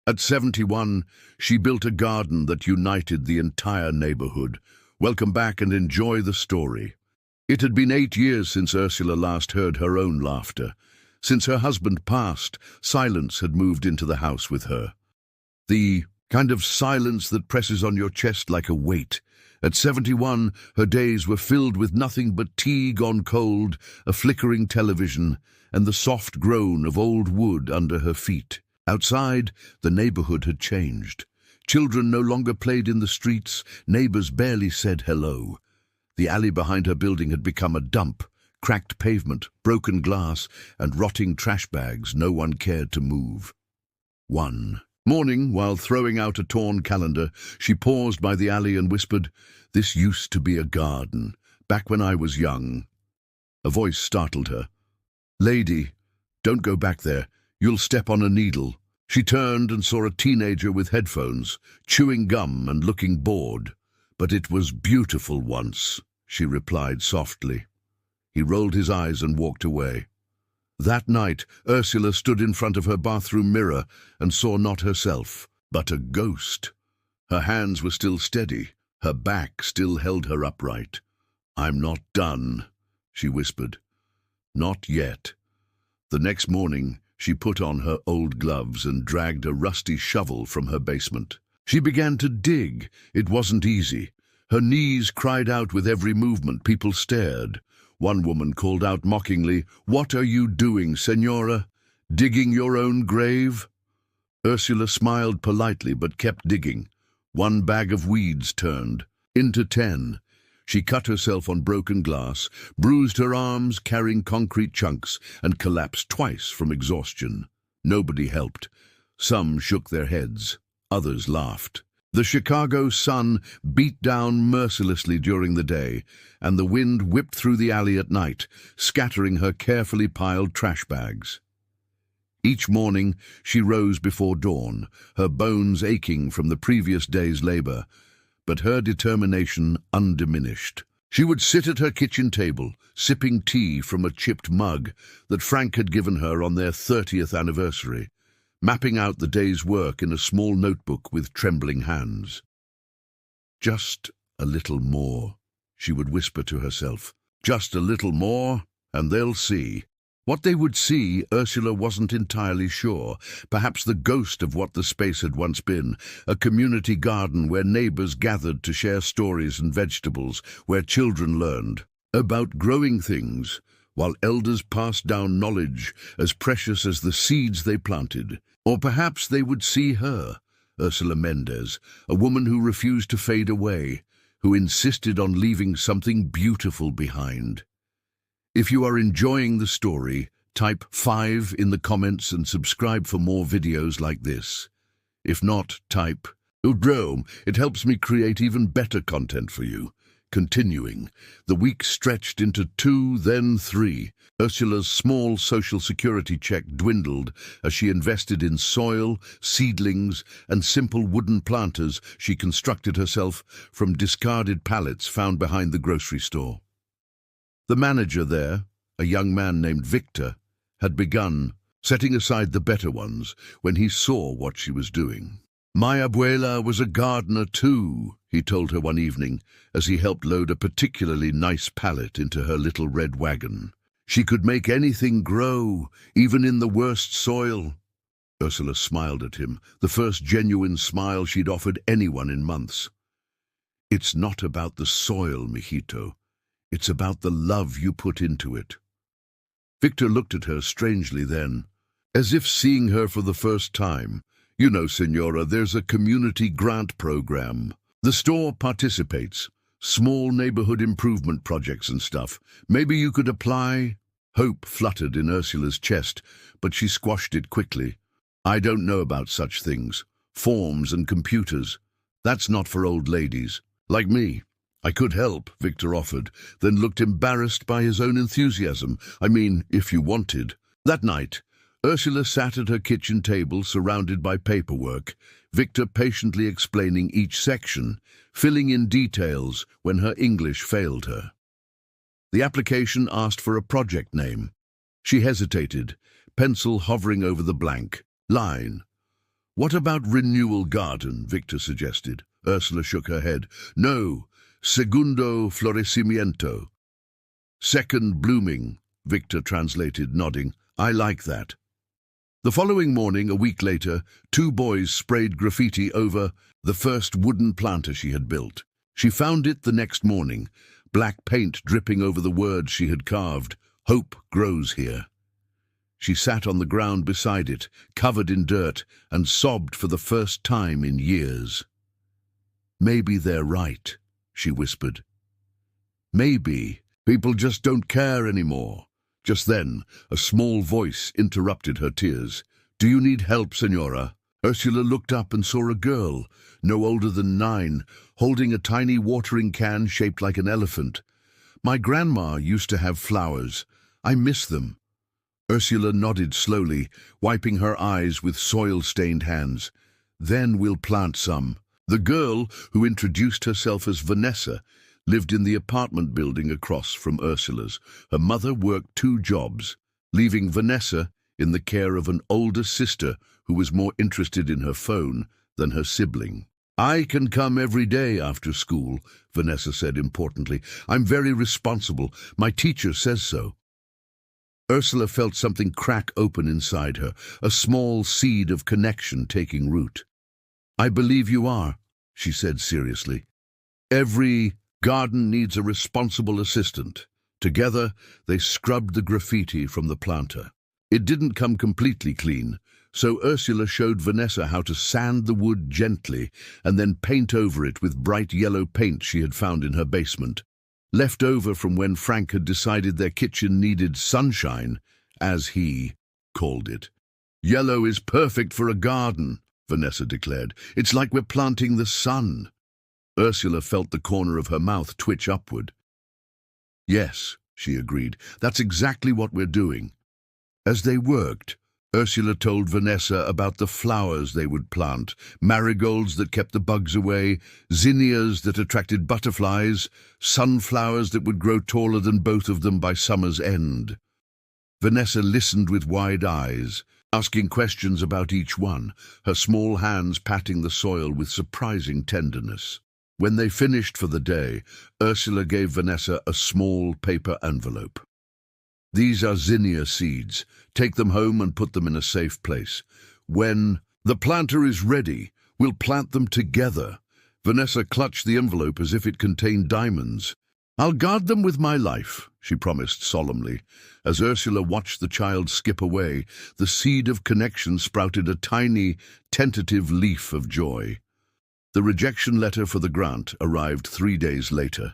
At 71, she built a garden that united the entire neighborhood. Welcome back and enjoy the story. It had been 8 years since Ursula last heard her own laughter. Since her husband passed, silence had moved into the house with her. The kind of silence that presses on your chest like a weight. At 71, her days were filled with nothing but tea gone cold, a flickering television, and the soft groan of old wood under her feet. Outside, the neighborhood had changed. Children no longer played in the streets, neighbors barely said hello. The alley behind her building had become a dump, cracked pavement, broken glass, and rotting trash bags no one cared to move. One morning, while throwing out a torn calendar, she paused by the alley and whispered, "This used to be a garden, back when I was young." A voice startled her. "Lady, don't go back there. You'll step on a needle." She turned and saw a teenager with headphones, chewing gum and looking bored. "But it was beautiful once," she replied softly. He rolled his eyes and walked away. That night, Ursula stood in front of her bathroom mirror and saw not herself, but a ghost. Her hands were still steady, her back still held her upright. "I'm not done," she whispered. "Not yet." The next morning, she put on her old gloves and dragged a rusty shovel from her basement. She began to dig. It wasn't easy. Her knees cried out with every movement. People stared. One woman called out mockingly, "What are you doing, Senora? Digging your own grave?" Ursula smiled politely but kept digging. One bag of weeds turned into 10. She cut herself on broken glass, bruised her arms carrying concrete chunks, and collapsed twice from exhaustion. Nobody helped. Some shook their heads. Others laughed. The Chicago sun beat down mercilessly during the day, and the wind whipped through the alley at night, scattering her carefully piled trash bags. Each morning she rose before dawn, her bones aching from the previous day's labor, but her determination undiminished. She would sit at her kitchen table, sipping tea from a chipped mug that Frank had given her on their 30th anniversary, mapping out the day's work in a small notebook with trembling hands. "Just a little more," she would whisper to herself. "Just a little more, and they'll see." What they would see, Ursula wasn't entirely sure. Perhaps the ghost of what the space had once been, a community garden where neighbors gathered to share stories and vegetables, where children learned about growing things, while elders passed down knowledge as precious as the seeds they planted. Or perhaps they would see her, Ursula Mendez, a woman who refused to fade away, who insisted on leaving something beautiful behind. If you are enjoying the story, type 5 in the comments and subscribe for more videos like this. If not, type Rome. It helps me create even better content for you. Continuing, the week stretched into 2, then 3. Ursula's small social security check dwindled as she invested in soil, seedlings, and simple wooden planters she constructed herself from discarded pallets found behind the grocery store. The manager there, a young man named Victor, had begun setting aside the better ones when he saw what she was doing. "My abuela was a gardener too," he told her one evening as he helped load a particularly nice pallet into her little red wagon. "She could make anything grow, even in the worst soil." Ursula smiled at him, the first genuine smile she'd offered anyone in months. "It's not about the soil, mijito. It's about the love you put into it." Victor looked at her strangely then, as if seeing her for the first time. "You know, Senora, there's a community grant program. The store participates. Small neighborhood improvement projects and stuff. Maybe you could apply?" Hope fluttered in Ursula's chest, but she squashed it quickly. "I don't know about such things. Forms and computers. That's not for old ladies. Like me." "I could help," Victor offered, then looked embarrassed by his own enthusiasm. "I mean, if you wanted." That night, Ursula sat at her kitchen table surrounded by paperwork, Victor patiently explaining each section, filling in details when her English failed her. The application asked for a project name. She hesitated, pencil hovering over the blank line. What about Renewal Garden? Victor suggested. Ursula shook her head. No, Segundo Florecimiento. Second blooming, Victor translated, nodding. I like that. The following morning, a week later, two boys sprayed graffiti over the first wooden planter she had built. She found it the next morning, black paint dripping over the words she had carved. Hope grows here. She sat on the ground beside it, covered in dirt, and sobbed for the first time in years. Maybe they're right, she whispered. Maybe people just don't care anymore. Just then, a small voice interrupted her tears. Do you need help, Senora? Ursula looked up and saw a girl, no older than 9, holding a tiny watering can shaped like an elephant. My grandma used to have flowers. I miss them. Ursula nodded slowly, wiping her eyes with soil-stained hands. Then we'll plant some. The girl, who introduced herself as Vanessa, lived in the apartment building across from Ursula's. Her mother worked 2 jobs, leaving Vanessa in the care of an older sister who was more interested in her phone than her sibling. I can come every day after school, Vanessa said importantly. I'm very responsible. My teacher says so. Ursula felt something crack open inside her, a small seed of connection taking root. I believe you are, she said seriously. Every garden needs a responsible assistant. Together, they scrubbed the graffiti from the planter. It didn't come completely clean, so Ursula showed Vanessa how to sand the wood gently and then paint over it with bright yellow paint she had found in her basement, left over from when Frank had decided their kitchen needed sunshine, as he called it. Yellow is perfect for a garden, Vanessa declared. It's like we're planting the sun. Ursula felt the corner of her mouth twitch upward. Yes, she agreed. That's exactly what we're doing. As they worked, Ursula told Vanessa about the flowers they would plant, marigolds that kept the bugs away, zinnias that attracted butterflies, sunflowers that would grow taller than both of them by summer's end. Vanessa listened with wide eyes, asking questions about each one, her small hands patting the soil with surprising tenderness. When they finished for the day, Ursula gave Vanessa a small paper envelope. These are zinnia seeds. Take them home and put them in a safe place. When the planter is ready, we'll plant them together. Vanessa clutched the envelope as if it contained diamonds. I'll guard them with my life, she promised solemnly. As Ursula watched the child skip away, the seed of connection sprouted a tiny, tentative leaf of joy. The rejection letter for the grant arrived 3 days later.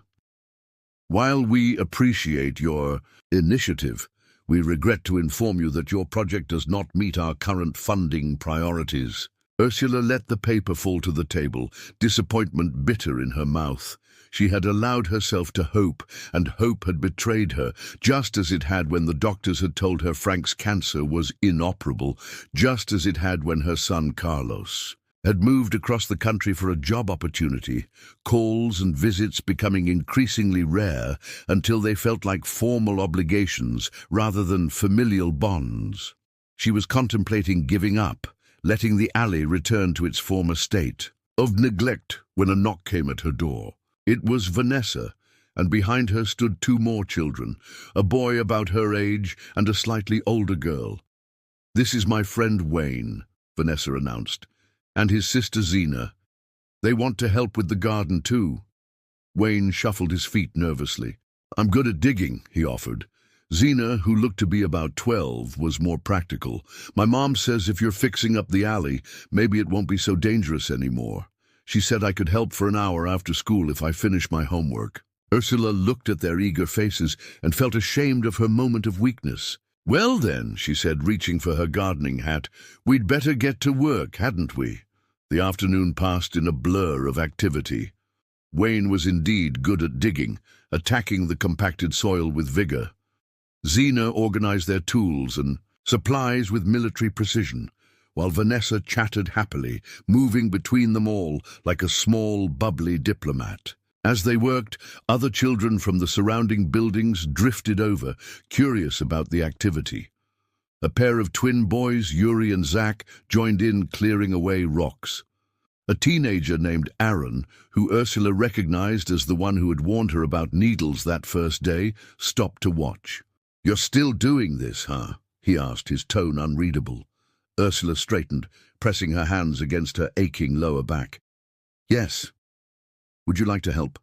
While we appreciate your initiative, we regret to inform you that your project does not meet our current funding priorities. Ursula let the paper fall to the table, disappointment bitter in her mouth. She had allowed herself to hope, and hope had betrayed her, just as it had when the doctors had told her Frank's cancer was inoperable, just as it had when her son Carlos had moved across the country for a job opportunity, calls and visits becoming increasingly rare until they felt like formal obligations rather than familial bonds. She was contemplating giving up, letting the alley return to its former state of neglect when a knock came at her door. It was Vanessa, and behind her stood 2 more children, a boy about her age and a slightly older girl. This is my friend Wayne, Vanessa announced, and his sister Zena. They want to help with the garden too. Wayne shuffled his feet nervously. I'm good at digging, he offered. Zena, who looked to be about 12, was more practical. My mom says if you're fixing up the alley, maybe it won't be so dangerous anymore. She said I could help for an hour after school if I finish my homework. Ursula looked at their eager faces and felt ashamed of her moment of weakness. Well then, she said, reaching for her gardening hat, we'd better get to work, hadn't we? The afternoon passed in a blur of activity. Wayne was indeed good at digging, attacking the compacted soil with vigor. Zena organized their tools and supplies with military precision, while Vanessa chattered happily, moving between them all like a small, bubbly diplomat. As they worked, other children from the surrounding buildings drifted over, curious about the activity. A pair of twin boys, Yuri and Zach, joined in clearing away rocks. A teenager named Aaron, who Ursula recognized as the one who had warned her about needles that first day, stopped to watch. "You're still doing this, huh?" he asked, his tone unreadable. Ursula straightened, pressing her hands against her aching lower back. "Yes. Would you like to help?"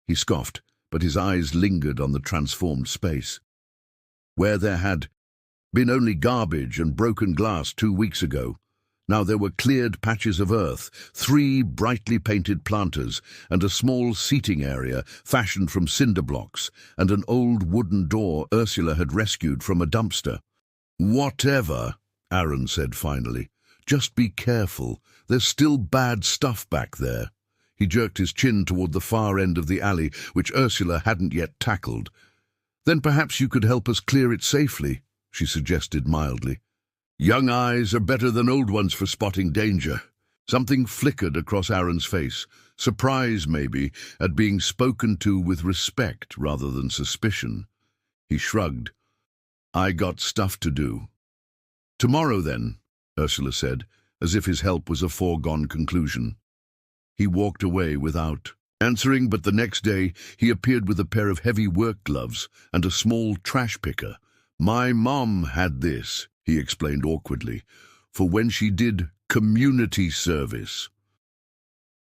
He scoffed, but his eyes lingered on the transformed space. Where there had been only garbage and broken glass 2 weeks ago, now there were cleared patches of earth, 3 brightly painted planters, and a small seating area fashioned from cinder blocks, and an old wooden door Ursula had rescued from a dumpster. "Whatever," Aaron said finally. "Just be careful. There's still bad stuff back there." He jerked his chin toward the far end of the alley, which Ursula hadn't yet tackled. "Then perhaps you could help us clear it safely," she suggested mildly. "Young eyes are better than old ones for spotting danger." Something flickered across Aaron's face, surprise maybe at being spoken to with respect rather than suspicion. He shrugged. "I got stuff to do." "Tomorrow then," Ursula said, as if his help was a foregone conclusion. He walked away without answering, but the next day he appeared with a pair of heavy work gloves and a small trash picker. "My mom had this," he explained awkwardly, "for when she did community service."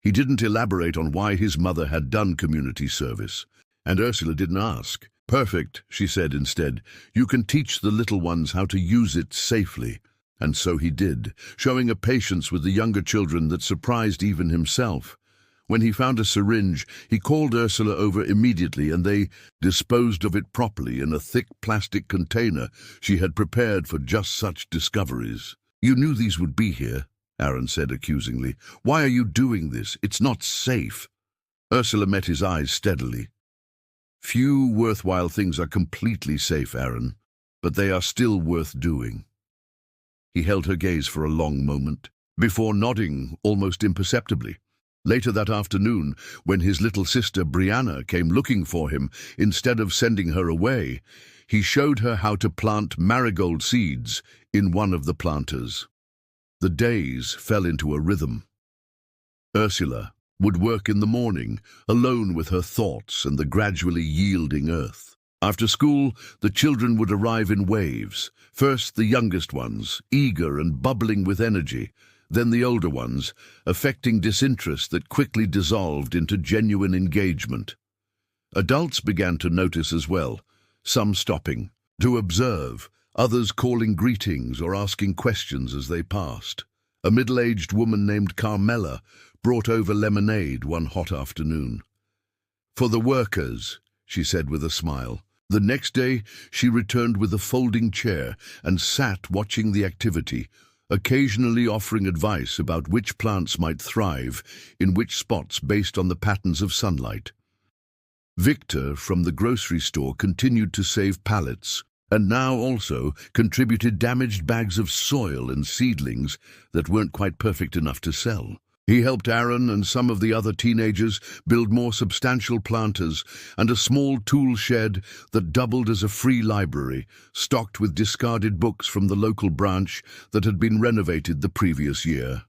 He didn't elaborate on why his mother had done community service, and Ursula didn't ask. "Perfect," she said instead. "You can teach the little ones how to use it safely." And so he did, showing a patience with the younger children that surprised even himself. When he found a syringe, he called Ursula over immediately, and they disposed of it properly in a thick plastic container she had prepared for just such discoveries. "You knew these would be here," Aaron said accusingly. "Why are you doing this? It's not safe." Ursula met his eyes steadily. "Few worthwhile things are completely safe, Aaron, but they are still worth doing." He held her gaze for a long moment, before nodding almost imperceptibly. Later that afternoon, when his little sister Brianna came looking for him, instead of sending her away, he showed her how to plant marigold seeds in one of the planters. The days fell into a rhythm. Ursula would work in the morning, alone with her thoughts and the gradually yielding earth. After school, the children would arrive in waves. First the youngest ones, eager and bubbling with energy, then the older ones, affecting disinterest that quickly dissolved into genuine engagement. Adults began to notice as well, some stopping to observe, others calling greetings or asking questions as they passed. A middle-aged woman named Carmela brought over lemonade one hot afternoon. "For the workers," she said with a smile. The next day she returned with a folding chair and sat watching the activity, occasionally offering advice about which plants might thrive in which spots based on the patterns of sunlight. Victor from the grocery store continued to save pallets, and now also contributed damaged bags of soil and seedlings that weren't quite perfect enough to sell. He helped Aaron and some of the other teenagers build more substantial planters and a small tool shed that doubled as a free library, stocked with discarded books from the local branch that had been renovated the previous year.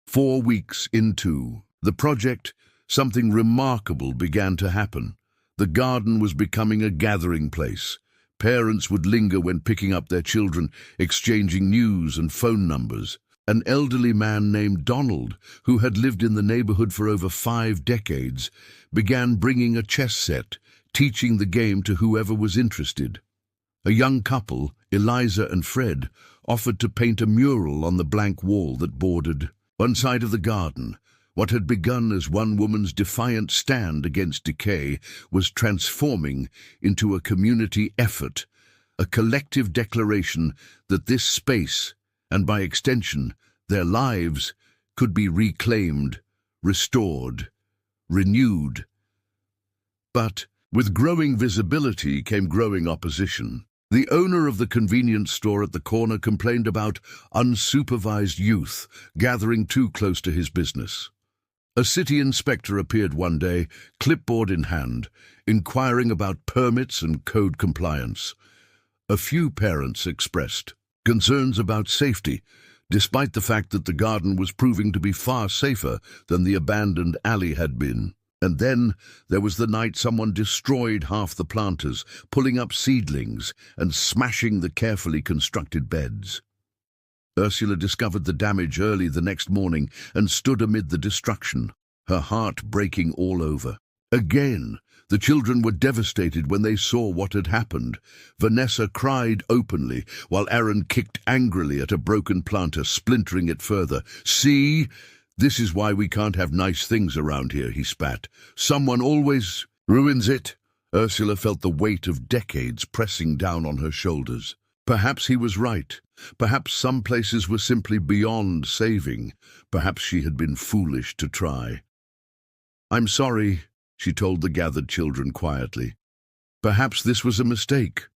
4 weeks into the project, something remarkable began to happen. The garden was becoming a gathering place. Parents would linger when picking up their children, exchanging news and phone numbers. An elderly man named Donald, who had lived in the neighborhood for over 5 decades, began bringing a chess set, teaching the game to whoever was interested. A young couple, Eliza and Fred, offered to paint a mural on the blank wall that bordered one side of the garden. What had begun as one woman's defiant stand against decay was transforming into a community effort, a collective declaration that this space, and by extension, their lives, could be reclaimed, restored, renewed. But with growing visibility came growing opposition. The owner of the convenience store at the corner complained about unsupervised youth gathering too close to his business. A city inspector appeared one day, clipboard in hand, inquiring about permits and code compliance. A few parents expressed Concerns about safety, despite the fact that the garden was proving to be far safer than the abandoned alley had been. And then there was the night someone destroyed half the planters, pulling up seedlings and smashing the carefully constructed beds. Ursula discovered the damage early the next morning and stood amid the destruction, her heart breaking all over. Again, the children were devastated when they saw what had happened. Vanessa cried openly, while Aaron kicked angrily at a broken planter, splintering it further. "See? This is why we can't have nice things around here," he spat. "Someone always ruins it." Ursula felt the weight of decades pressing down on her shoulders. Perhaps he was right. Perhaps some places were simply beyond saving. Perhaps she had been foolish to try. "I'm sorry," she told the gathered children quietly. "Perhaps this was a mistake."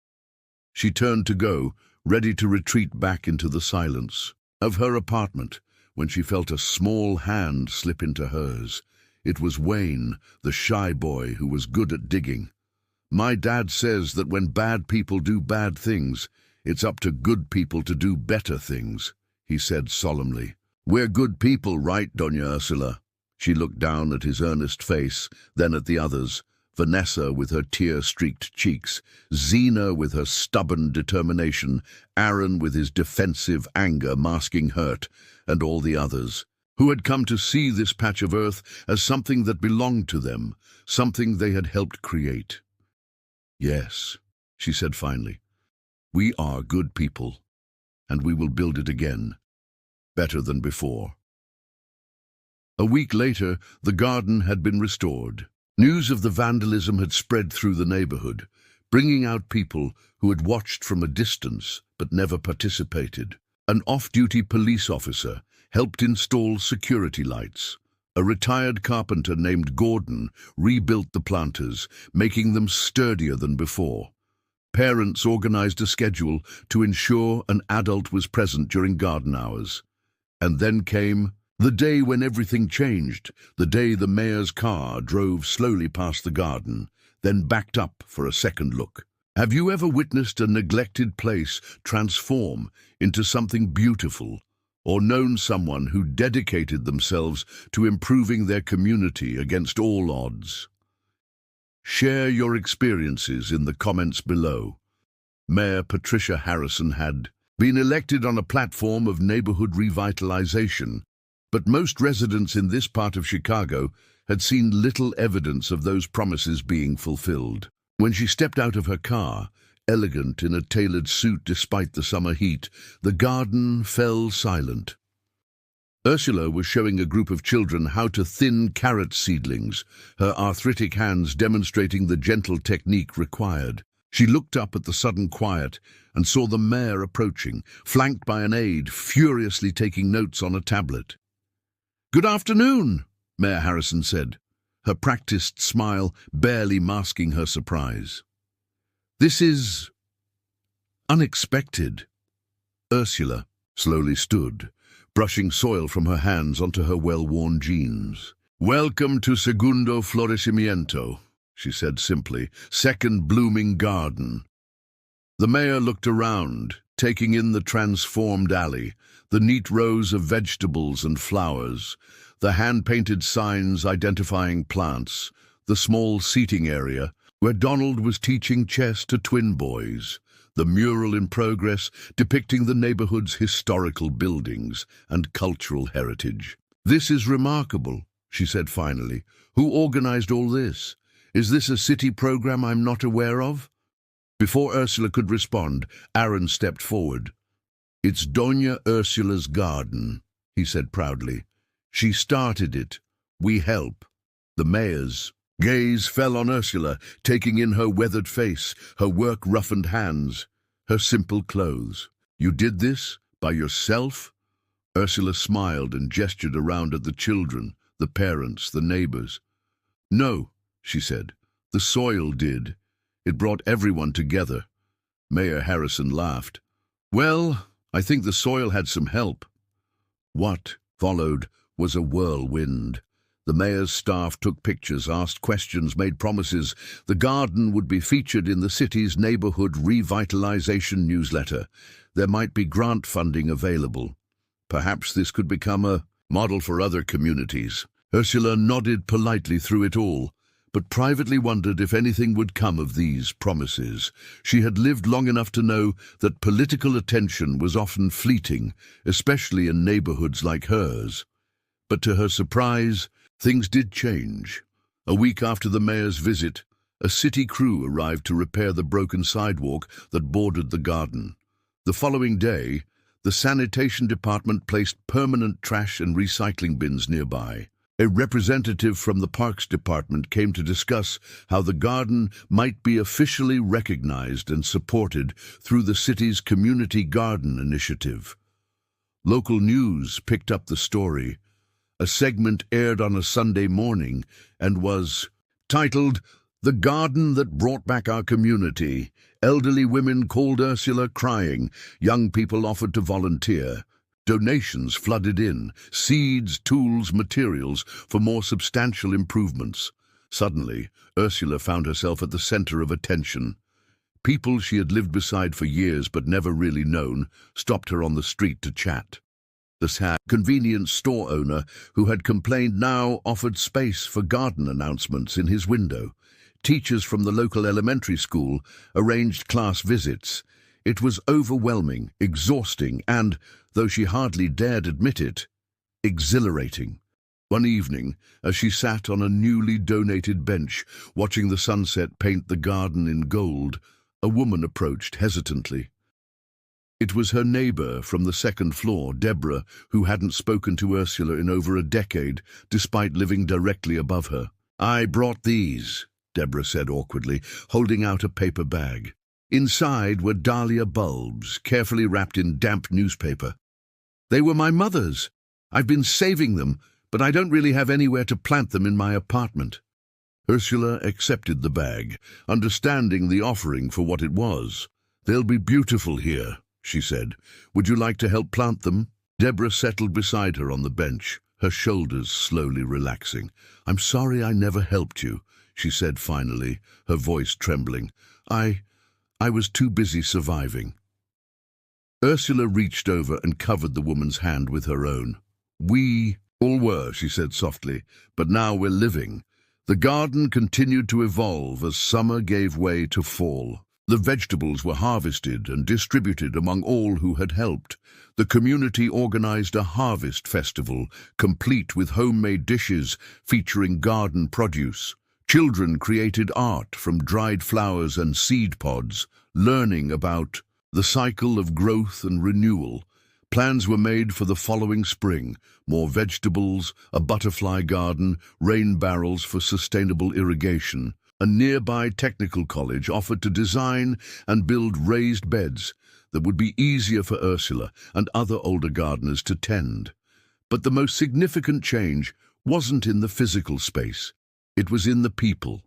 She turned to go, ready to retreat back into the silence of her apartment, when she felt a small hand slip into hers. It was Wayne, the shy boy who was good at digging. "My dad says that when bad people do bad things, it's up to good people to do better things," he said solemnly. "We're good people, right, Doña Ursula?" She looked down at his earnest face, then at the others, Vanessa with her tear-streaked cheeks, Zena with her stubborn determination, Aaron with his defensive anger masking hurt, and all the others, who had come to see this patch of earth as something that belonged to them, something they had helped create. "Yes," she said finally, "we are good people, and we will build it again, better than before." A week later, the garden had been restored. News of the vandalism had spread through the neighborhood, bringing out people who had watched from a distance but never participated. An off-duty police officer helped install security lights. A retired carpenter named Gordon rebuilt the planters, making them sturdier than before. Parents organized a schedule to ensure an adult was present during garden hours. And then came the day when everything changed, the day the mayor's car drove slowly past the garden, then backed up for a second look. Have you ever witnessed a neglected place transform into something beautiful, or known someone who dedicated themselves to improving their community against all odds? Share your experiences in the comments below. Mayor Patricia Harrison had been elected on a platform of neighborhood revitalization, but most residents in this part of Chicago had seen little evidence of those promises being fulfilled. When she stepped out of her car, elegant in a tailored suit despite the summer heat, the garden fell silent. Ursula was showing a group of children how to thin carrot seedlings, her arthritic hands demonstrating the gentle technique required. She looked up at the sudden quiet and saw the mayor approaching, flanked by an aide furiously taking notes on a tablet. "Good afternoon," Mayor Harrison said, her practiced smile barely masking her surprise. "This is unexpected." Ursula slowly stood, brushing soil from her hands onto her well-worn jeans. "Welcome to Segundo Florecimiento," she said simply, "second blooming garden." The mayor looked around, taking in the transformed alley, the neat rows of vegetables and flowers, the hand-painted signs identifying plants, the small seating area where Donald was teaching chess to twin boys, the mural in progress depicting the neighborhood's historical buildings and cultural heritage. "This is remarkable," she said finally. "Who organized all this? Is this a city program I'm not aware of?" Before Ursula could respond, Aaron stepped forward. "It's Doña Ursula's garden," he said proudly. "She started it. We help." The mayor's gaze fell on Ursula, taking in her weathered face, her work-roughened hands, her simple clothes. "You did this by yourself?" Ursula smiled and gestured around at the children, the parents, the neighbors. "No," she said. "The soil did. It brought everyone together." Mayor Harrison laughed. "Well, I think the soil had some help." What followed was a whirlwind. The mayor's staff took pictures, asked questions, made promises. The garden would be featured in the city's neighborhood revitalization newsletter. There might be grant funding available. Perhaps this could become a model for other communities. Ursula nodded politely through it all, but privately wondered if anything would come of these promises. She had lived long enough to know that political attention was often fleeting, especially in neighborhoods like hers. But to her surprise, things did change. A week after the mayor's visit, a city crew arrived to repair the broken sidewalk that bordered the garden. The following day, the sanitation department placed permanent trash and recycling bins nearby. A representative from the Parks Department came to discuss how the garden might be officially recognized and supported through the city's Community Garden Initiative. Local news picked up the story. A segment aired on a Sunday morning and was titled, "The Garden That Brought Back Our Community." Elderly women called Ursula crying. Young people offered to volunteer. Donations flooded in, seeds, tools, materials for more substantial improvements. Suddenly, Ursula found herself at the center of attention. People she had lived beside for years but never really known stopped her on the street to chat. The sad convenience store owner who had complained now offered space for garden announcements in his window. Teachers from the local elementary school arranged class visits. It was overwhelming, exhausting, and, though she hardly dared admit it, exhilarating. One evening, as she sat on a newly donated bench, watching the sunset paint the garden in gold, a woman approached hesitantly. It was her neighbor from the second floor, Deborah, who hadn't spoken to Ursula in over a decade, despite living directly above her. "I brought these," Deborah said awkwardly, holding out a paper bag. Inside were dahlia bulbs, carefully wrapped in damp newspaper. "They were my mother's. I've been saving them, but I don't really have anywhere to plant them in my apartment." Ursula accepted the bag, understanding the offering for what it was. "They'll be beautiful here," she said. "Would you like to help plant them?" Deborah settled beside her on the bench, her shoulders slowly relaxing. "I'm sorry I never helped you," she said finally, her voice trembling. I was too busy surviving." Ursula reached over and covered the woman's hand with her own. "We all were," she said softly, "but now we're living." The garden continued to evolve as summer gave way to fall. The vegetables were harvested and distributed among all who had helped. The community organized a harvest festival, complete with homemade dishes featuring garden produce. Children created art from dried flowers and seed pods, learning about the cycle of growth and renewal. Plans were made for the following spring: more vegetables, a butterfly garden, rain barrels for sustainable irrigation. A nearby technical college offered to design and build raised beds that would be easier for Ursula and other older gardeners to tend. But the most significant change wasn't in the physical space. It was in the people.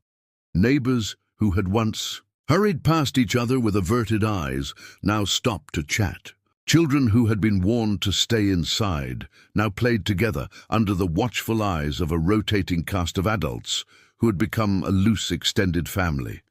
Neighbors who had once hurried past each other with averted eyes now stopped to chat. Children who had been warned to stay inside now played together under the watchful eyes of a rotating cast of adults who had become a loose extended family.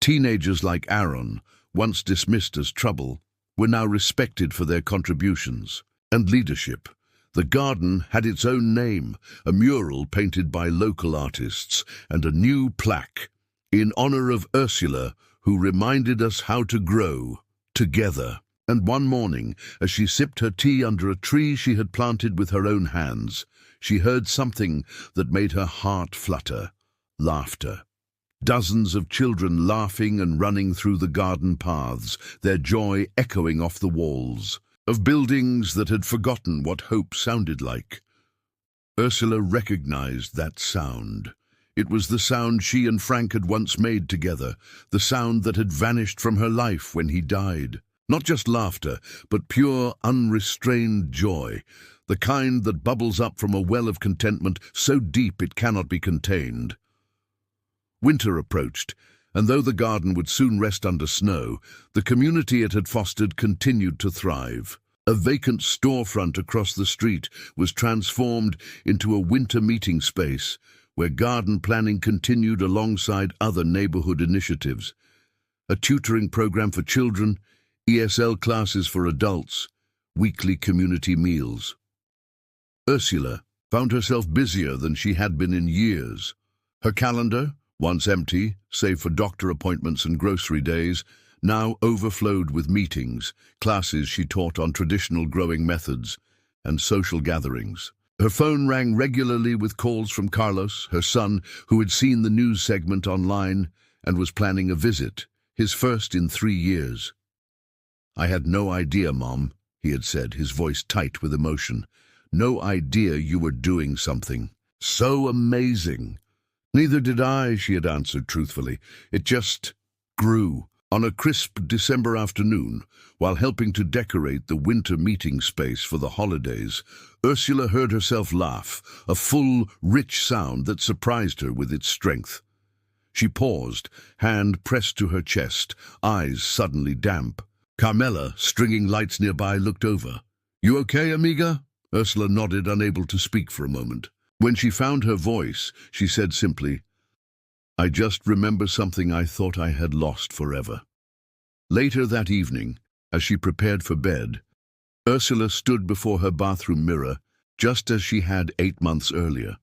Teenagers like Aaron, once dismissed as trouble, were now respected for their contributions and leadership. The garden had its own name, a mural painted by local artists, and a new plaque in honor of Ursula, who reminded us how to grow together. And one morning, as she sipped her tea under a tree she had planted with her own hands, she heard something that made her heart flutter: laughter. Dozens of children laughing and running through the garden paths, their joy echoing off the walls of buildings that had forgotten what hope sounded like. Ursula recognized that sound. It was the sound she and Frank had once made together, the sound that had vanished from her life when he died. Not just laughter, but pure, unrestrained joy, the kind that bubbles up from a well of contentment so deep it cannot be contained. Winter approached, and though the garden would soon rest under snow, the community it had fostered continued to thrive. A vacant storefront across the street was transformed into a winter meeting space where garden planning continued alongside other neighborhood initiatives. A tutoring program for children, ESL classes for adults, weekly community meals. Ursula found herself busier than she had been in years. Her calendar, once empty, save for doctor appointments and grocery days, now overflowed with meetings, classes she taught on traditional growing methods, and social gatherings. Her phone rang regularly with calls from Carlos, her son, who had seen the news segment online and was planning a visit, his first in 3 years. "I had no idea, Mom," he had said, his voice tight with emotion. "No idea you were doing something so amazing." "Neither did I," she had answered truthfully. "It just grew." On a crisp December afternoon, while helping to decorate the winter meeting space for the holidays, Ursula heard herself laugh, a full, rich sound that surprised her with its strength. She paused, hand pressed to her chest, eyes suddenly damp. Carmela, stringing lights nearby, looked over. "You okay, amiga?" Ursula nodded, unable to speak for a moment. When she found her voice, she said simply, "I just remember something I thought I had lost forever." Later that evening, as she prepared for bed, Ursula stood before her bathroom mirror, just as she had 8 months earlier.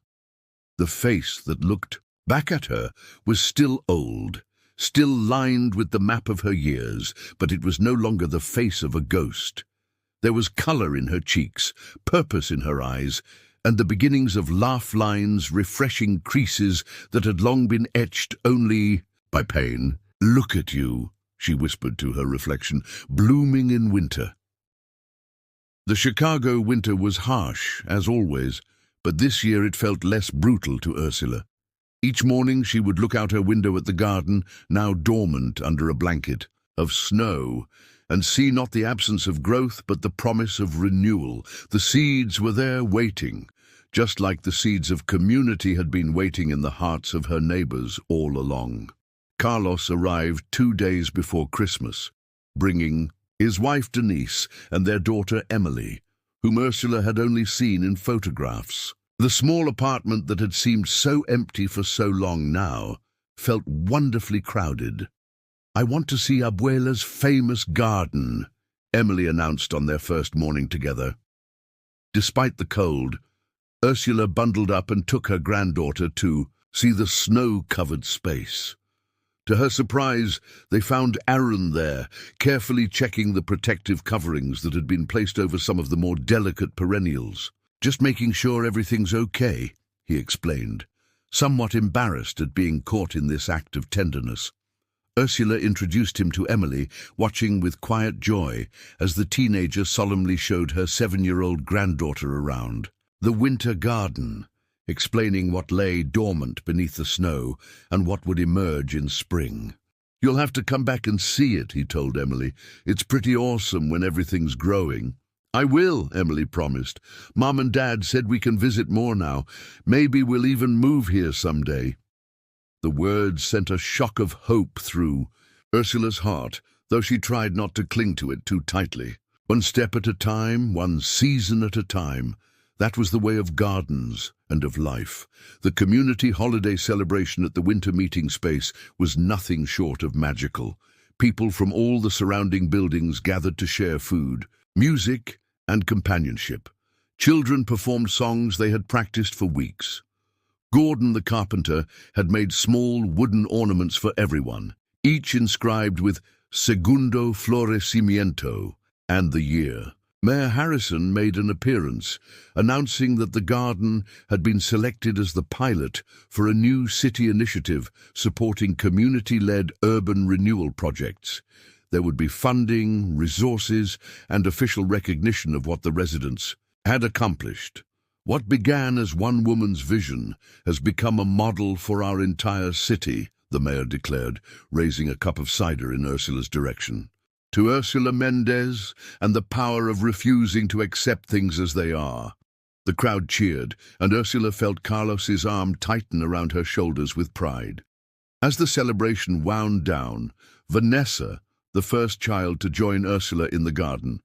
The face that looked back at her was still old, still lined with the map of her years, but it was no longer the face of a ghost. There was color in her cheeks, purpose in her eyes, and the beginnings of laugh lines, refreshing creases that had long been etched only by pain. "Look at you," she whispered to her reflection, "blooming in winter." The Chicago winter was harsh, as always, but this year it felt less brutal to Ursula. Each morning she would look out her window at the garden, now dormant under a blanket of snow, and see not the absence of growth but the promise of renewal. The seeds were there waiting, just like the seeds of community had been waiting in the hearts of her neighbors all along. Carlos arrived 2 days before Christmas, bringing his wife Denise and their daughter Emily, whom Ursula had only seen in photographs. The small apartment that had seemed so empty for so long now felt wonderfully crowded. "I want to see Abuela's famous garden," Emily announced on their first morning together. Despite the cold, Ursula bundled up and took her granddaughter to see the snow-covered space. To her surprise, they found Aaron there, carefully checking the protective coverings that had been placed over some of the more delicate perennials. "Just making sure everything's okay," he explained, somewhat embarrassed at being caught in this act of tenderness. Ursula introduced him to Emily, watching with quiet joy as the teenager solemnly showed her 7-year-old granddaughter around the winter garden, explaining what lay dormant beneath the snow and what would emerge in spring. "You'll have to come back and see it," he told Emily. "It's pretty awesome when everything's growing." "I will," Emily promised. "Mom and Dad said we can visit more now. Maybe we'll even move here someday." The words sent a shock of hope through Ursula's heart, though she tried not to cling to it too tightly. One step at a time, one season at a time. That was the way of gardens and of life. The community holiday celebration at the winter meeting space was nothing short of magical. People from all the surrounding buildings gathered to share food, music, and companionship. Children performed songs they had practiced for weeks. Gordon the carpenter had made small wooden ornaments for everyone, each inscribed with Segundo Florecimiento and the year. Mayor Harrison made an appearance, announcing that the garden had been selected as the pilot for a new city initiative supporting community-led urban renewal projects. There would be funding, resources, and official recognition of what the residents had accomplished. "What began as one woman's vision has become a model for our entire city," the mayor declared, raising a cup of cider in Ursula's direction. "To Ursula Mendez and the power of refusing to accept things as they are." The crowd cheered, and Ursula felt Carlos's arm tighten around her shoulders with pride. As the celebration wound down, Vanessa, the first child to join Ursula in the garden,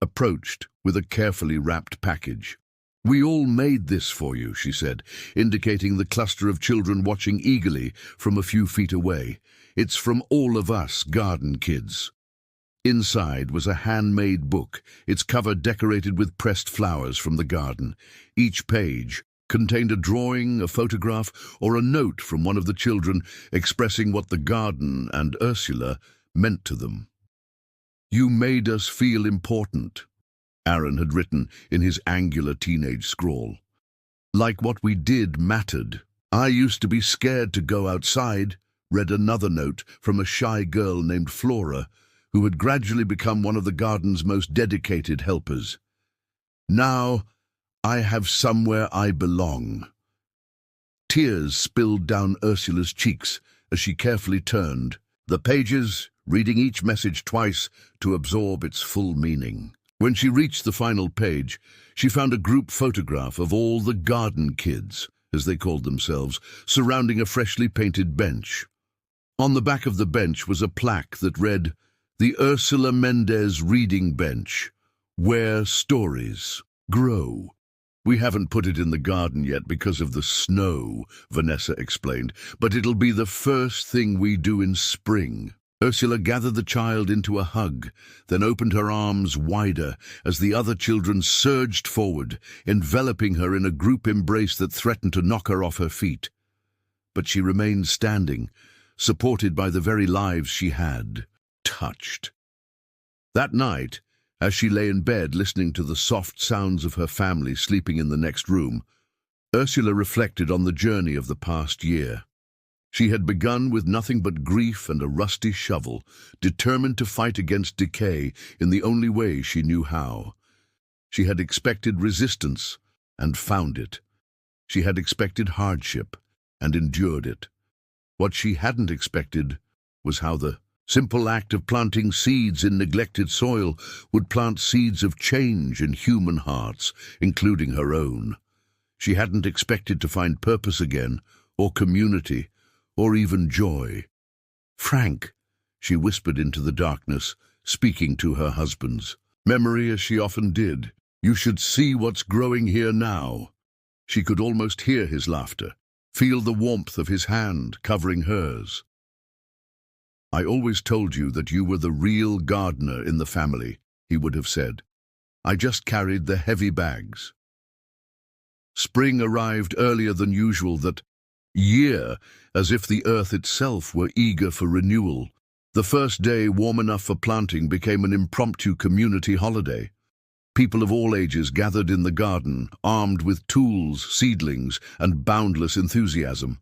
approached with a carefully wrapped package. "We all made this for you," she said, indicating the cluster of children watching eagerly from a few feet away. "It's from all of us garden kids." Inside was a handmade book, its cover decorated with pressed flowers from the garden. Each page contained a drawing, a photograph, or a note from one of the children expressing what the garden and Ursula meant to them. "You made us feel important," Aaron had written in his angular teenage scrawl. "Like what we did mattered. I used to be scared to go outside," read another note from a shy girl named Flora, who had gradually become one of the garden's most dedicated helpers. "Now I have somewhere I belong." Tears spilled down Ursula's cheeks as she carefully turned the pages, reading each message twice to absorb its full meaning. When she reached the final page, she found a group photograph of all the garden kids, as they called themselves, surrounding a freshly painted bench. On the back of the bench was a plaque that read, "The Ursula Mendez Reading Bench, where stories grow." "We haven't put it in the garden yet because of the snow," Vanessa explained, "but it'll be the first thing we do in spring." Ursula gathered the child into a hug, then opened her arms wider as the other children surged forward, enveloping her in a group embrace that threatened to knock her off her feet. But she remained standing, supported by the very lives she had touched. That night, as she lay in bed listening to the soft sounds of her family sleeping in the next room, Ursula reflected on the journey of the past year. She had begun with nothing but grief and a rusty shovel, determined to fight against decay in the only way she knew how. She had expected resistance and found it. She had expected hardship and endured it. What she hadn't expected was how the simple act of planting seeds in neglected soil would plant seeds of change in human hearts, including her own. She hadn't expected to find purpose again, or community, or even joy. "Frank," she whispered into the darkness, speaking to her husband's memory as she often did, "you should see what's growing here now." She could almost hear his laughter, feel the warmth of his hand covering hers. "I always told you that you were the real gardener in the family," he would have said. "I just carried the heavy bags." Spring arrived earlier than usual that year, as if the earth itself were eager for renewal. The first day warm enough for planting became an impromptu community holiday. People of all ages gathered in the garden, armed with tools, seedlings, and boundless enthusiasm.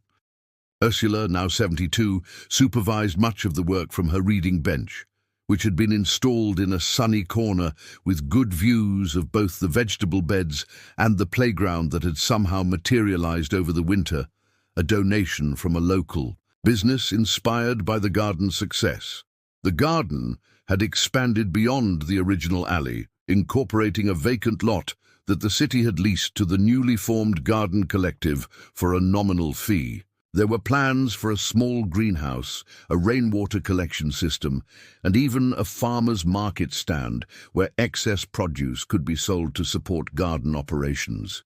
Ursula, now 72, supervised much of the work from her reading bench, which had been installed in a sunny corner with good views of both the vegetable beds and the playground that had somehow materialized over the winter, a donation from a local business inspired by the garden's success. The garden had expanded beyond the original alley, incorporating a vacant lot that the city had leased to the newly formed garden collective for a nominal fee. There were plans for a small greenhouse, a rainwater collection system, and even a farmer's market stand where excess produce could be sold to support garden operations.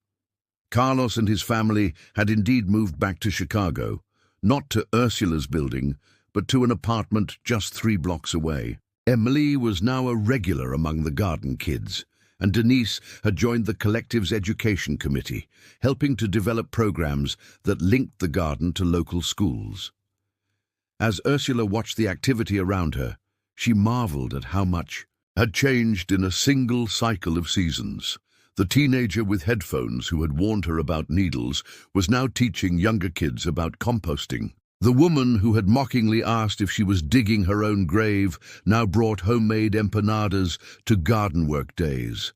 Carlos and his family had indeed moved back to Chicago, not to Ursula's building, but to an apartment just 3 blocks away. Emily was now a regular among the garden kids, and Denise had joined the collective's education committee, helping to develop programs that linked the garden to local schools. As Ursula watched the activity around her, she marveled at how much had changed in a single cycle of seasons. The teenager with headphones who had warned her about needles was now teaching younger kids about composting. The woman who had mockingly asked if she was digging her own grave now brought homemade empanadas to garden work days.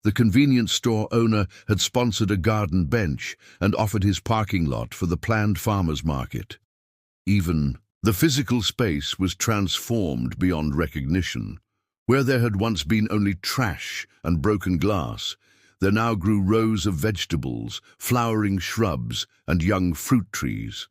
The convenience store owner had sponsored a garden bench and offered his parking lot for the planned farmers market. Even the physical space was transformed beyond recognition. Where there had once been only trash and broken glass, there now grew rows of vegetables, flowering shrubs, and young fruit trees.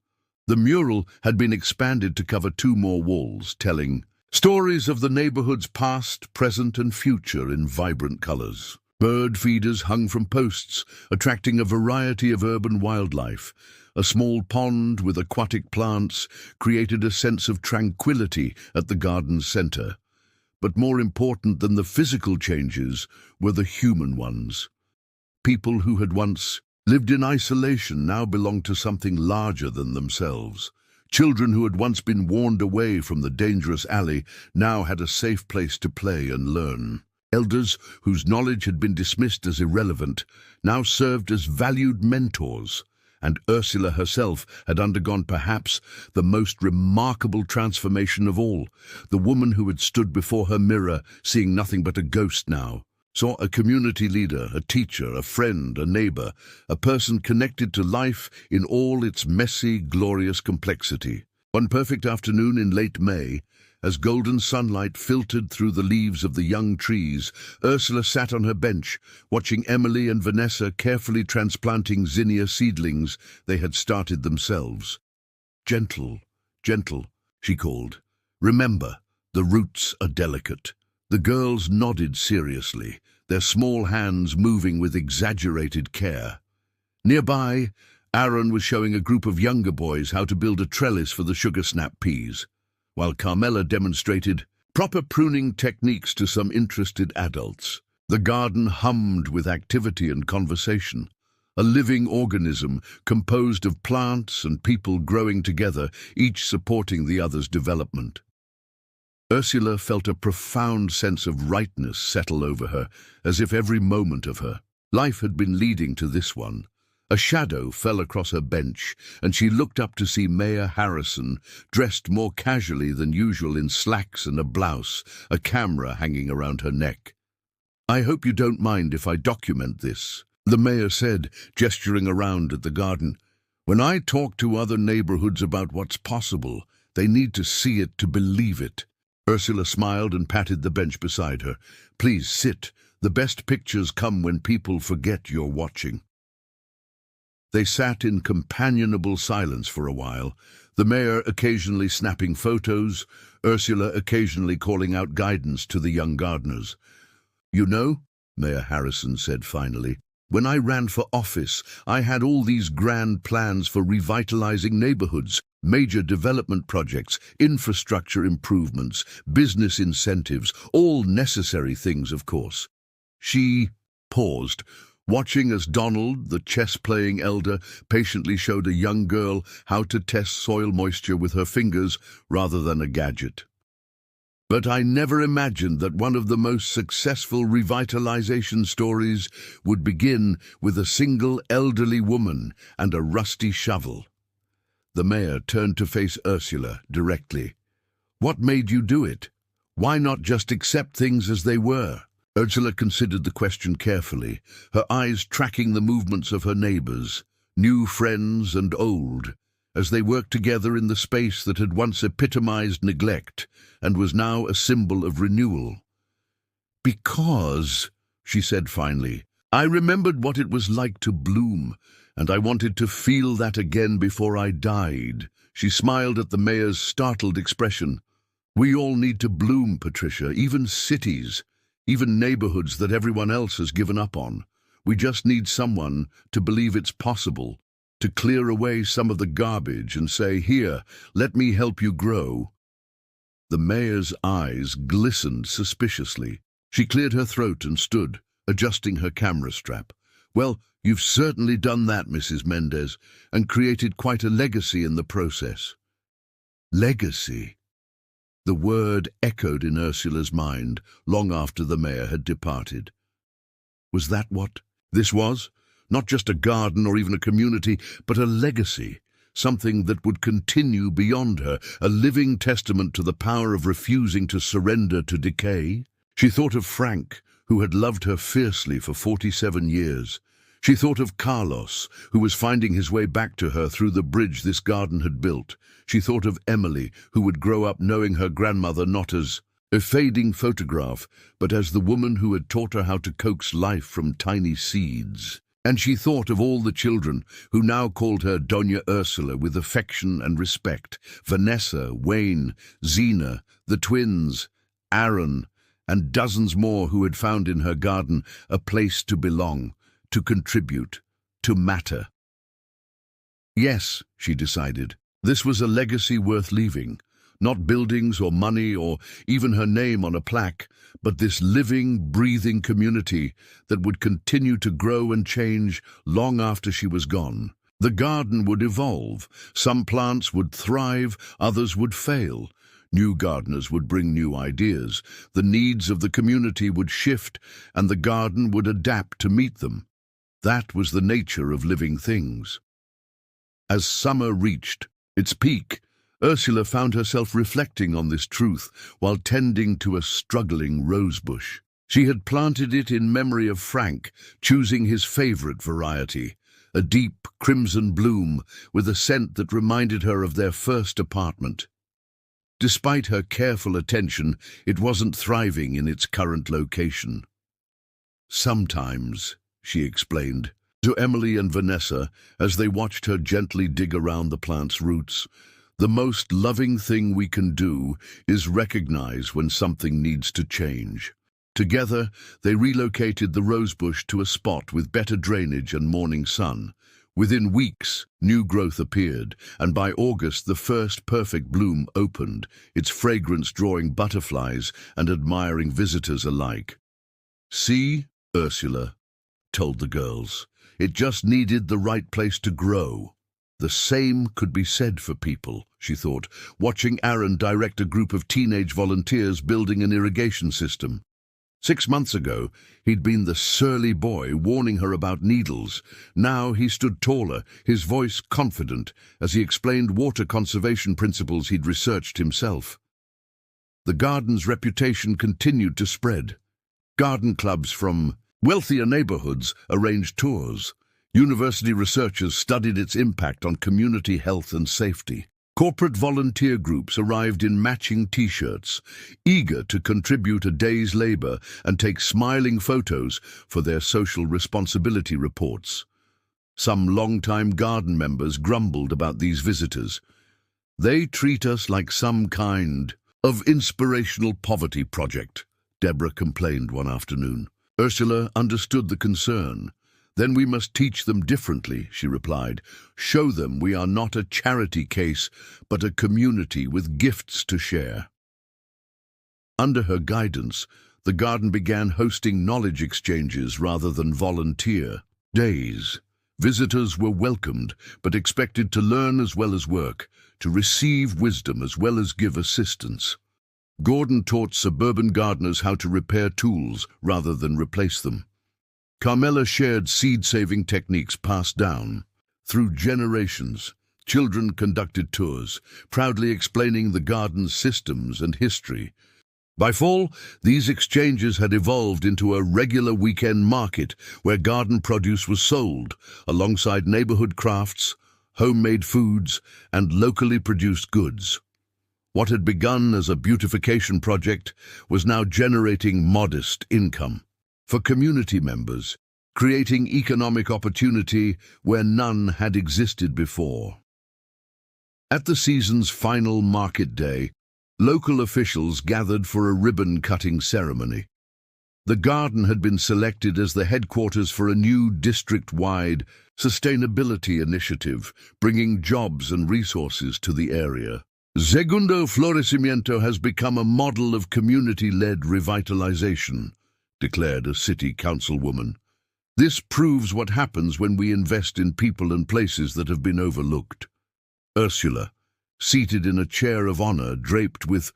The mural had been expanded to cover 2 more walls, telling Stories of the neighborhood's past, present, and future in vibrant colors. Bird feeders hung from posts, attracting a variety of urban wildlife. A small pond with aquatic plants created a sense of tranquility at the garden's center. But more important than the physical changes were the human ones. People who had once lived in isolation now belonged to something larger than themselves. Children who had once been warned away from the dangerous alley now had a safe place to play and learn. Elders whose knowledge had been dismissed as irrelevant now served as valued mentors, and Ursula herself had undergone perhaps the most remarkable transformation of all. The woman who had stood before her mirror, seeing nothing but a ghost now, saw a community leader, a teacher, a friend, a neighbor, a person connected to life in all its messy, glorious complexity. One perfect afternoon in late May, as golden sunlight filtered through the leaves of the young trees, Ursula sat on her bench, watching Emily and Vanessa carefully transplanting zinnia seedlings they had started themselves. "Gentle, gentle," she called. "Remember, the roots are delicate." The girls nodded seriously, their small hands moving with exaggerated care. Nearby, Aaron was showing a group of younger boys how to build a trellis for the sugar snap peas, while Carmela demonstrated proper pruning techniques to some interested adults. The garden hummed with activity and conversation, a living organism composed of plants and people growing together, each supporting the other's development. Ursula felt a profound sense of rightness settle over her, as if every moment of her life had been leading to this one. A shadow fell across her bench, and she looked up to see Mayor Harrison, dressed more casually than usual in slacks and a blouse, a camera hanging around her neck. "I hope you don't mind if I document this," the mayor said, gesturing around at the garden. "When I talk to other neighborhoods about what's possible, they need to see it to believe it." Ursula smiled and patted the bench beside her. "Please sit. The best pictures come when people forget you're watching." They sat in companionable silence for a while, the mayor occasionally snapping photos, Ursula occasionally calling out guidance to the young gardeners. "You know," Mayor Harrison said finally, "when I ran for office, I had all these grand plans for revitalizing neighborhoods, major development projects, infrastructure improvements, business incentives, all necessary things, of course." She paused, watching as Donald, the chess-playing elder, patiently showed a young girl how to test soil moisture with her fingers rather than a gadget. "But I never imagined that one of the most successful revitalization stories would begin with a single elderly woman and a rusty shovel." The mayor turned to face Ursula directly. "What made you do it? Why not just accept things as they were?" Ursula considered the question carefully, her eyes tracking the movements of her neighbors, new friends and old, as they worked together in the space that had once epitomized neglect and was now a symbol of renewal. "Because," she said finally, "I remembered what it was like to bloom, and I wanted to feel that again before I died." She smiled at the mayor's startled expression. "We all need to bloom, Patricia, even cities. Even neighborhoods that everyone else has given up on. We just need someone to believe it's possible, to clear away some of the garbage and say, 'Here, let me help you grow.'" The mayor's eyes glistened suspiciously. She cleared her throat and stood, adjusting her camera strap. "Well, you've certainly done that, Mrs. Mendez, and created quite a legacy in the process." Legacy. The word echoed in Ursula's mind long after the mayor had departed. Was that what this was? Not just a garden or even a community, but a legacy, something that would continue beyond her, a living testament to the power of refusing to surrender to decay. She thought of Frank, who had loved her fiercely for 47 years. She thought of Carlos, who was finding his way back to her through the bridge this garden had built. She thought of Emily, who would grow up knowing her grandmother not as a fading photograph, but as the woman who had taught her how to coax life from tiny seeds. And she thought of all the children who now called her Doña Ursula with affection and respect: Vanessa, Wayne, Zena, the twins, Aaron, and dozens more who had found in her garden a place to belong, to contribute, to matter. Yes, she decided, this was a legacy worth leaving. Not buildings or money or even her name on a plaque, but this living, breathing community that would continue to grow and change long after she was gone. The garden would evolve. Some plants would thrive, others would fail. New gardeners would bring new ideas. The needs of the community would shift, and the garden would adapt to meet them. That was the nature of living things. As summer reached its peak, Ursula found herself reflecting on this truth while tending to a struggling rosebush. She had planted it in memory of Frank, choosing his favorite variety, a deep crimson bloom with a scent that reminded her of their first apartment. Despite her careful attention, it wasn't thriving in its current location. "Sometimes," she explained to Emily and Vanessa as they watched her gently dig around the plant's roots, "the most loving thing we can do is recognize when something needs to change." Together, they relocated the rosebush to a spot with better drainage and morning sun. Within weeks, new growth appeared, and by August the first perfect bloom opened, its fragrance drawing butterflies and admiring visitors alike. "See, Ursula," told the girls, "it just needed the right place to grow." The same could be said for people, she thought, watching Aaron direct a group of teenage volunteers building an irrigation system. 6 months ago, he'd been the surly boy warning her about needles. Now he stood taller, his voice confident, as he explained water conservation principles he'd researched himself. The garden's reputation continued to spread. Garden clubs from wealthier neighborhoods arranged tours. University researchers studied its impact on community health and safety. Corporate volunteer groups arrived in matching T-shirts, eager to contribute a day's labor and take smiling photos for their social responsibility reports. Some longtime garden members grumbled about these visitors. "They treat us like some kind of inspirational poverty project," Deborah complained one afternoon. Ursula understood the concern. "Then we must teach them differently," she replied. "Show them we are not a charity case, but a community with gifts to share." Under her guidance, the garden began hosting knowledge exchanges rather than volunteer days. Visitors were welcomed, but expected to learn as well as work, to receive wisdom as well as give assistance. Gordon taught suburban gardeners how to repair tools rather than replace them. Carmela shared seed-saving techniques passed down. Through generations, children conducted tours, proudly explaining the garden's systems and history. By fall, these exchanges had evolved into a regular weekend market where garden produce was sold, alongside neighborhood crafts, homemade foods, and locally produced goods. What had begun as a beautification project was now generating modest income for community members, creating economic opportunity where none had existed before. At the season's final market day, local officials gathered for a ribbon-cutting ceremony. The garden had been selected as the headquarters for a new district-wide sustainability initiative, bringing jobs and resources to the area. Segundo Florecimiento has become a model of community-led revitalization, declared a city councilwoman. "This proves what happens when we invest in people and places that have been overlooked." Ursula, seated in a chair of honor draped with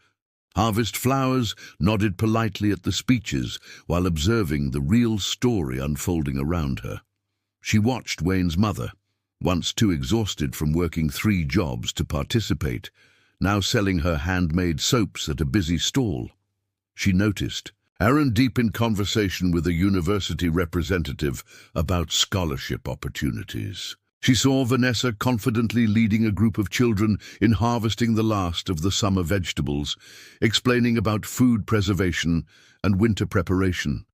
harvest flowers, nodded politely at the speeches while observing the real story unfolding around her. She watched Wayne's mother, once too exhausted from working 3 jobs to participate, now selling her handmade soaps at a busy stall. She noticed Aaron deep in conversation with a university representative about scholarship opportunities. She saw Vanessa confidently leading a group of children in harvesting the last of the summer vegetables, explaining about food preservation and winter preparation.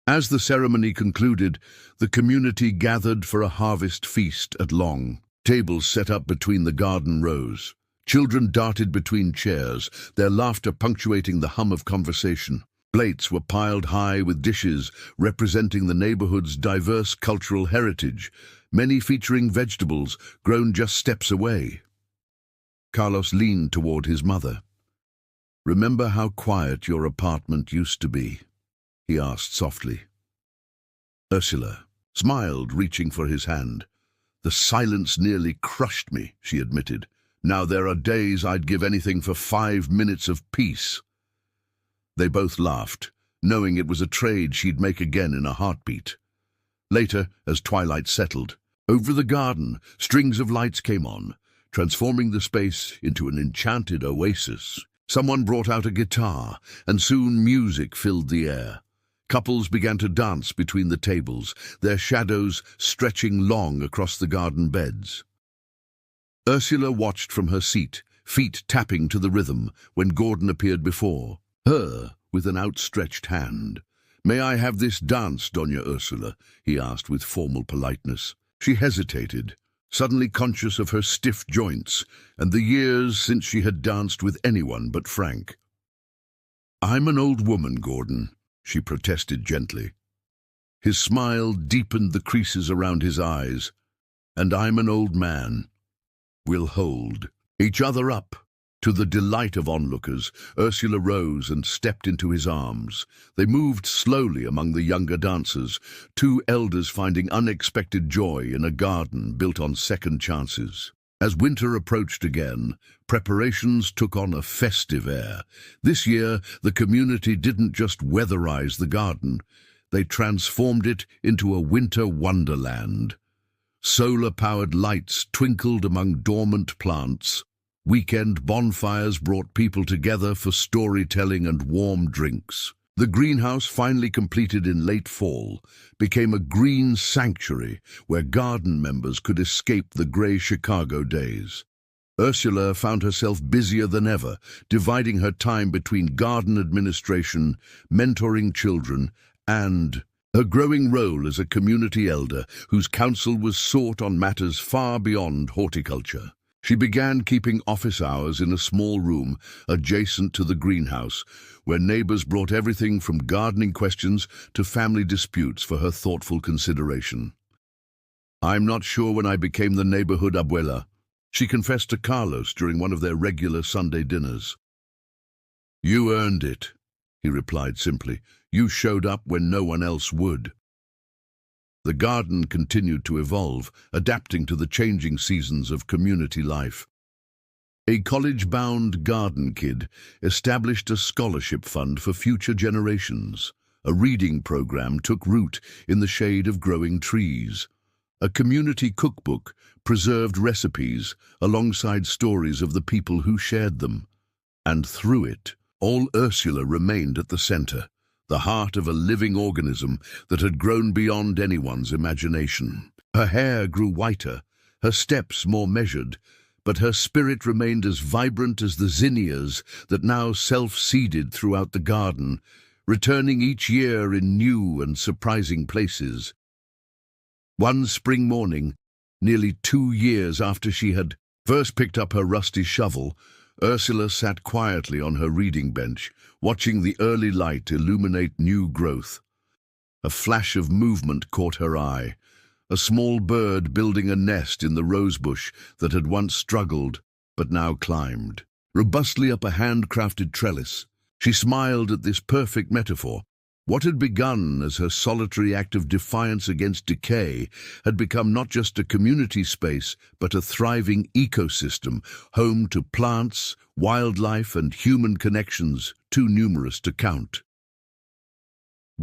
As the ceremony concluded, the community gathered for a harvest feast at Long. Tables set up between the garden rows. Children darted between chairs, their laughter punctuating the hum of conversation. Plates were piled high with dishes representing the neighborhood's diverse cultural heritage, many featuring vegetables grown just steps away. Carlos leaned toward his mother. "Remember how quiet your apartment used to be?" he asked softly. Ursula smiled, reaching for his hand. "The silence nearly crushed me," she admitted. "Now there are days I'd give anything for 5 minutes of peace." They both laughed, knowing it was a trade she'd make again in a heartbeat. Later, as twilight settled, over the garden, strings of lights came on, transforming the space into an enchanted oasis. Someone brought out a guitar, and soon music filled the air. Couples began to dance between the tables, their shadows stretching long across the garden beds. Ursula watched from her seat, feet tapping to the rhythm, when Gordon appeared before her with an outstretched hand. "May I have this dance, Doña Ursula?" he asked with formal politeness. She hesitated, suddenly conscious of her stiff joints and the years since she had danced with anyone but Frank. "I'm an old woman, Gordon," she protested gently. His smile deepened the creases around his eyes. "And I'm an old man. We'll hold each other up." To the delight of onlookers, Ursula rose and stepped into his arms. They moved slowly among the younger dancers, two elders finding unexpected joy in a garden built on second chances. As winter approached again, preparations took on a festive air. This year, the community didn't just weatherize the garden, they transformed it into a winter wonderland. Solar-powered lights twinkled among dormant plants. Weekend bonfires brought people together for storytelling and warm drinks. The greenhouse, finally completed in late fall, became a green sanctuary where garden members could escape the grey Chicago days. Ursula found herself busier than ever, dividing her time between garden administration, mentoring children, and her growing role as a community elder whose counsel was sought on matters far beyond horticulture. She began keeping office hours in a small room adjacent to the greenhouse, where neighbors brought everything from gardening questions to family disputes for her thoughtful consideration. "I'm not sure when I became the neighborhood abuela," she confessed to Carlos during one of their regular Sunday dinners. "You earned it," he replied simply. "You showed up when no one else would." The garden continued to evolve, adapting to the changing seasons of community life. A college-bound garden kid established a scholarship fund for future generations. A reading program took root in the shade of growing trees. A community cookbook preserved recipes alongside stories of the people who shared them. And through it, all Ursula remained at the center, the heart of a living organism that had grown beyond anyone's imagination. Her hair grew whiter, her steps more measured, but her spirit remained as vibrant as the zinnias that now self-seeded throughout the garden, returning each year in new and surprising places. One spring morning, nearly 2 years after she had first picked up her rusty shovel, Ursula sat quietly on her reading bench, watching the early light illuminate new growth. A flash of movement caught her eye, a small bird building a nest in the rosebush that had once struggled but now climbed robustly up a handcrafted trellis. She smiled at this perfect metaphor. What had begun as her solitary act of defiance against decay had become not just a community space, but a thriving ecosystem, home to plants, wildlife, and human connections too numerous to count.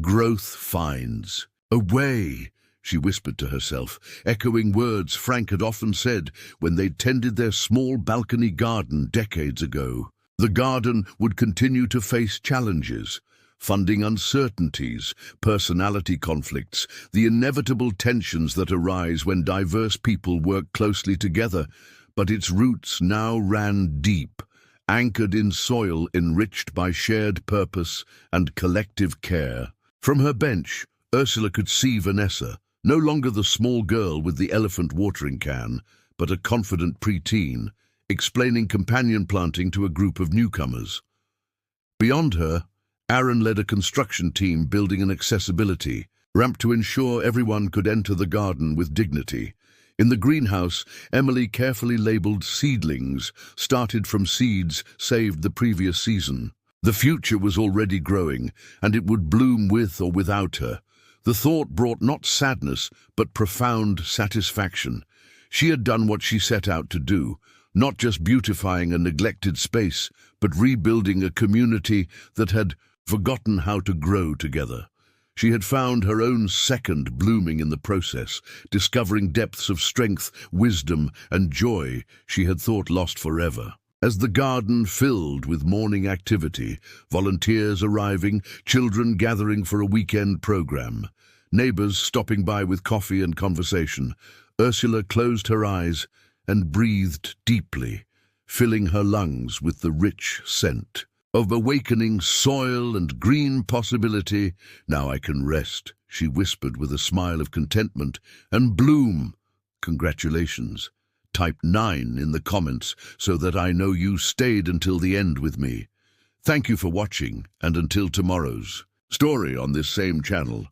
Growth finds a way, she whispered to herself, echoing words Frank had often said when they tended their small balcony garden decades ago. The garden would continue to face challenges, funding uncertainties, personality conflicts, the inevitable tensions that arise when diverse people work closely together, but its roots now ran deep, anchored in soil enriched by shared purpose and collective care. From her bench, Ursula could see Vanessa, no longer the small girl with the elephant watering can, but a confident preteen, explaining companion planting to a group of newcomers. Beyond her, Aaron led a construction team building an accessibility ramp to ensure everyone could enter the garden with dignity. In the greenhouse, Emily carefully labeled seedlings, started from seeds saved the previous season. The future was already growing, and it would bloom with or without her. The thought brought not sadness, but profound satisfaction. She had done what she set out to do, not just beautifying a neglected space, but rebuilding a community that had forgotten how to grow together. She had found her own second blooming in the process, discovering depths of strength, wisdom, and joy she had thought lost forever. As the garden filled with morning activity, volunteers arriving, children gathering for a weekend program, neighbors stopping by with coffee and conversation, Ursula closed her eyes and breathed deeply, filling her lungs with the rich scent of awakening soil and green possibility. "Now I can rest," she whispered with a smile of contentment, "and bloom. Congratulations. Type 9 in the comments so that I know you stayed until the end with me. Thank you for watching, and until tomorrow's story on this same channel.